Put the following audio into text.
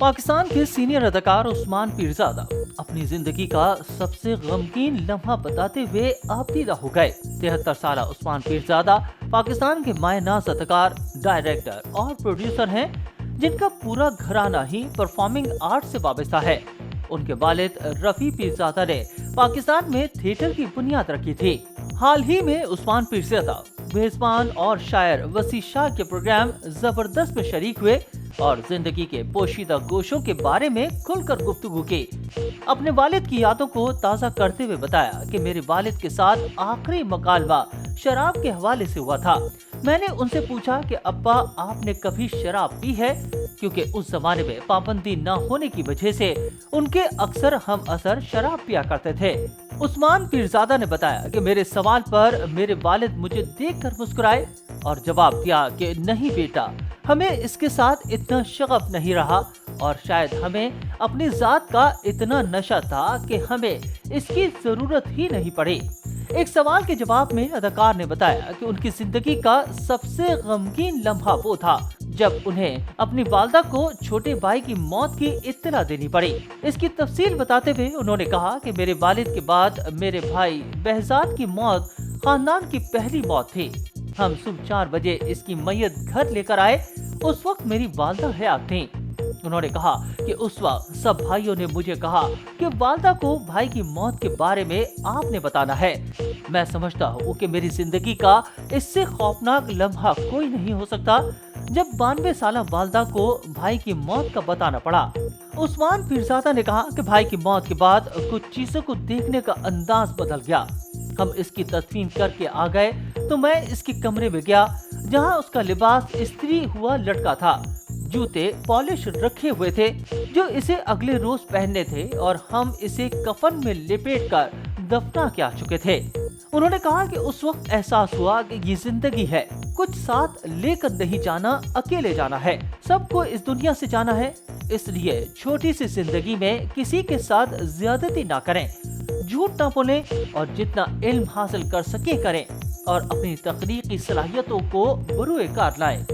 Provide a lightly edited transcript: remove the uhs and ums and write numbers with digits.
पाकिस्तान के सीनियर अदाकार उस्मान पीरजादा अपनी जिंदगी का सबसे गमगीन लम्हा बताते हुए आपदीदा हो गए। 73 साल उस्मान पीरजादा पाकिस्तान के मायनाज अदाकार, डायरेक्टर और प्रोड्यूसर हैं, जिनका पूरा घराना ही परफॉर्मिंग आर्ट से वाबस्ता है। उनके वालिद रफी पीरजादा ने पाकिस्तान में थिएटर की बुनियाद रखी थी। हाल ही में उस्मान पीरजादा मेजबान और शायर वसी शाह के प्रोग्राम जबरदस्त में शरीक हुए और जिंदगी के पोशीदा गोशों के बारे में खुलकर गुफ्तगू की। अपने वालिद की यादों को ताज़ा करते हुए बताया कि मेरे वालिद के साथ आखिरी मुकालमा शराब के हवाले से हुआ था। मैंने उनसे पूछा कि अब्बा, आपने कभी शराब पी है? क्योंकि उस जमाने में पाबंदी न होने की वजह से उनके अक्सर हम असर शराब पिया करते थे। उस्मान पीरजादा ने बताया कि मेरे सवाल पर मेरे वालिद मुझे देखकर मुस्कुराए और जवाब दिया कि नहीं बेटा, हमें इसके साथ इतना शगफ नहीं रहा और शायद हमें अपनी जात का इतना नशा था कि हमें इसकी जरूरत ही नहीं पड़ी। एक सवाल के जवाब में अदाकार ने बताया कि उनकी जिंदगी का सबसे गमगीन लम्हा वो था जब उन्हें अपनी वालदा को छोटे भाई की मौत की इत्तला देनी पड़ी। इसकी तफसील बताते हुए उन्होंने कहा कि मेरे वालिद के बाद मेरे भाई बहजाद की मौत खानदान की पहली मौत थी। हम सुबह 4 बजे इसकी मैयत घर लेकर आए। उस वक्त मेरी वालदा हयात थी। उन्होंने कहा कि उस वक्त सब भाइयों ने मुझे कहा कि वालदा को भाई की मौत के बारे में आपने बताना है। मैं समझता हूँ कि मेरी जिंदगी का इससे खौफनाक लम्हा कोई नहीं हो सकता जब 92 साल वालदा को भाई की मौत का बताना पड़ा। उस्मान पीरजादा ने कहा कि भाई की मौत के बाद कुछ चीजों को देखने का अंदाज बदल गया। हम इसकी तदफीन करके आ गए तो मैं इसके कमरे में गया जहाँ उसका लिबास इस्त्री हुआ लटका था। जूते पॉलिश रखे हुए थे जो इसे अगले रोज पहनने थे और हम इसे कफन में लपेट कर दफना के आ चुके थे। उन्होंने कहा कि उस वक्त एहसास हुआ कि ये जिंदगी है, कुछ साथ लेकर नहीं जाना, अकेले जाना है, सबको इस दुनिया से जाना है। इसलिए छोटी सी जिंदगी में किसी के साथ ज्यादती ना करें, झूठ ना बोलें और जितना इल्म हासिल कर सके करें और अपनी तख्लीकी सलाहियतों को बरूए कार लाएं।